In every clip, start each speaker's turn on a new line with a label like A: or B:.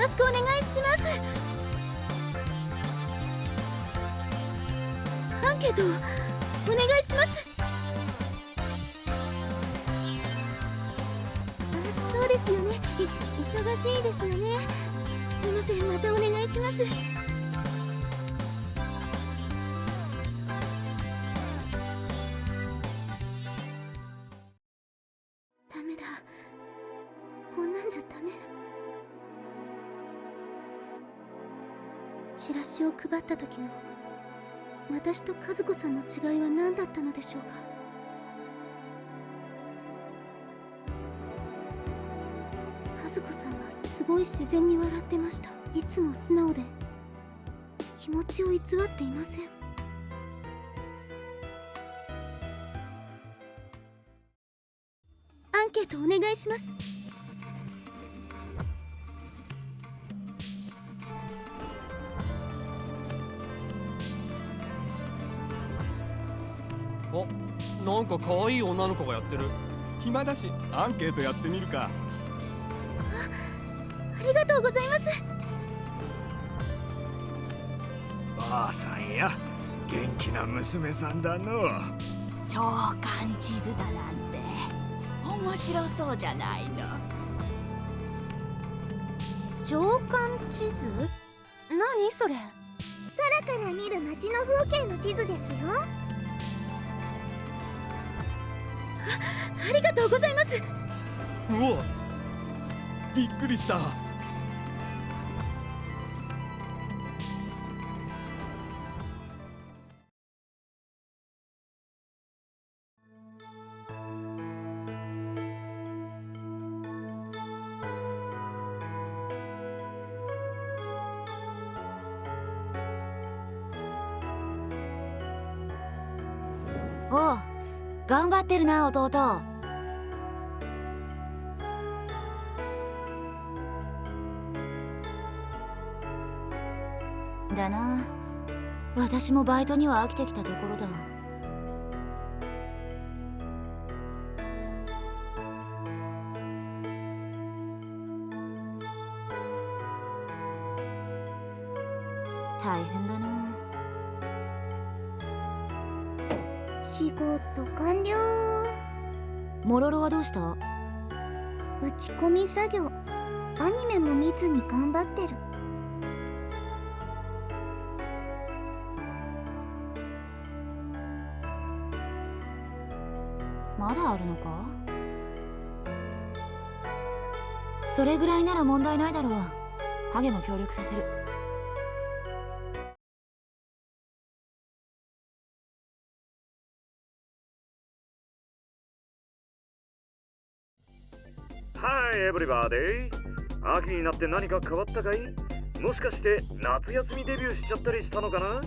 A: ろしくお願いします。アンケートをお願いします。そうですよね、忙しいですよね。すいません、またお願いします。ダメだ、こんなんじゃダメ。チラシを配った時の私と和子さんの違いは何だったのでしょうか。和子さんはすごい自然に笑ってました。いつも素直で気持ちを偽っていません。アンケートお願いします。
B: お、なんか可愛い女の子がやってる。
C: 暇だしアンケートやってみるか。
A: ありがとうございます。
C: ばあさんや元気な娘さんだの。
D: 召喚地図だなんて面白そうじゃないの。
A: 召喚地図？何それ？
E: 空から見る街の風景の地図ですよ。
A: ありがとうございます。
C: うわ、びっくりした。
D: おう、頑張ってるな弟。だな、私もバイトには飽きてきたところだ。大変だな。
E: 仕事完了。
D: モロロはどうした？
E: 打ち込み作業。アニメも見ずに頑張ってる。
D: まだあるのか？それぐらいなら問題ないだろう。ハゲも協力させる。
F: はい、エブリバーデー。秋になって何か変わったかい？もしかして夏休みデビューしちゃったりしたのかな？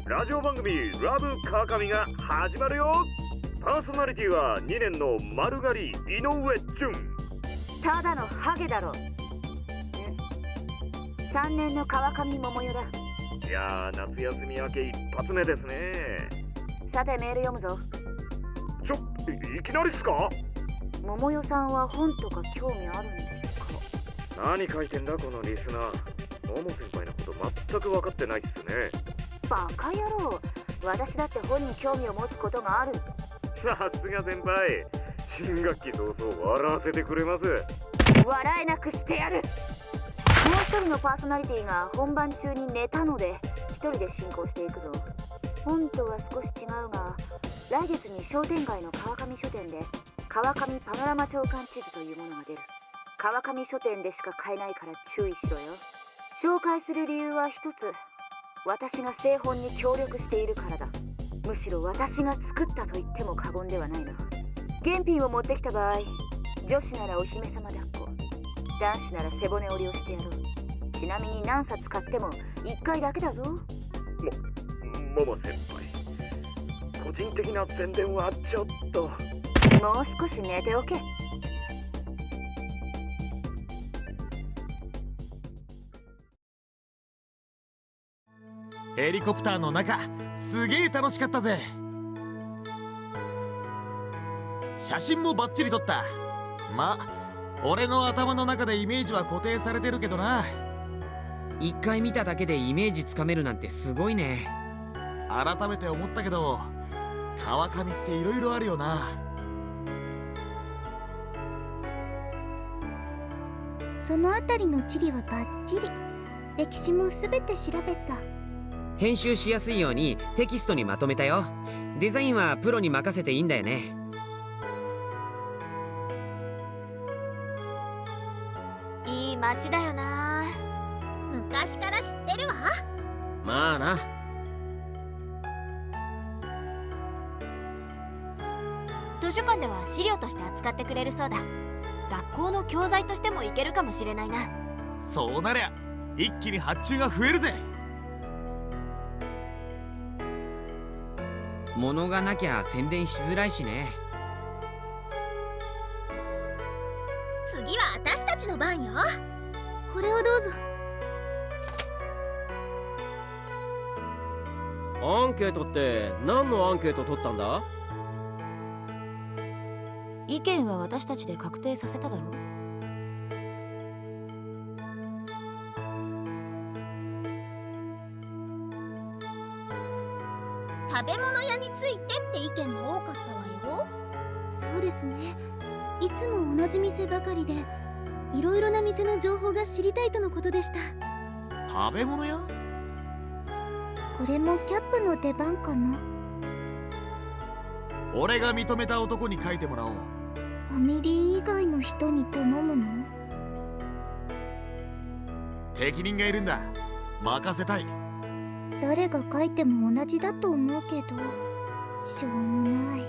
F: ラジオ番組ラブ川上が始まるよ。パーソナリティは2年の丸刈り井上淳。
D: ただのハゲだろ。3年の川上桃代だ。
F: いやー、夏休み明け一発目ですね。
D: さてメール読むぞ。
F: いきなりっすか？
D: 桃代さんは本とか興味あるんですか？
F: 何書いてんだこのリスナー。桃先輩のこと全く分かってないっすね。
D: バカ野郎、私だって本に興味を持つことがある。
F: さすが先輩、新学期早々笑わせてくれます。
D: 笑えなくしてやる。もう一人のパーソナリティが本番中に寝たので一人で進行していくぞ。本とは少し違うが、来月に商店街の川上書店で川上パノラマ長官地図というものが出る。川上書店でしか買えないから注意しろよ。紹介する理由は一つ、私が製本に協力しているからだ。むしろ私が作ったと言っても過言ではないな。原品を持ってきた場合、女子ならお姫様抱っこ、男子なら背骨折りをしてやろう。ちなみに何冊買っても1回だけだぞ。
F: 桃先輩、個人的な宣伝はちょっと。
D: もう少し寝ておけ。
G: ヘリコプターの中すげえ楽しかったぜ。写真もバッチリ撮った。まあ俺の頭の中でイメージは固定されてるけどな。
H: 一回見ただけでイメージつかめるなんてすごいね。
G: 改めて思ったけど川上っていろいろあるよな。
E: そのあたりの地理はバッチリ。歴史もすべて調べた。
H: 編集しやすいようにテキストにまとめたよ。デザインはプロに任せていいんだよね。
A: いい街だよな。昔から知ってるわ。
B: まあな。
A: 図書館では資料として扱ってくれるそうだ。学校の教材としてもいけるかもしれないな。
G: そうなりゃ一気に発注が増えるぜ。
H: 物がなきゃ宣伝しづらいしね。
A: 次は私たちの番よ。これをどうぞ。
B: アンケートって何のアンケート取ったんだ？
A: 意見は私たちで確定させただろ。食べ物屋についてって意見が多かったわよ。そうですね。いつも同じ店ばかりでいろいろな店の情報が知りたいとのことでした。
G: 食べ物屋？
E: これもキャップの出番かな。
G: 俺が認めた男に書いてもらおう。
E: ファミリー以外の人に頼むの？
G: 適任がいるんだ。任せたい。
E: 誰が書いても同じだと思うけど、しょうもない。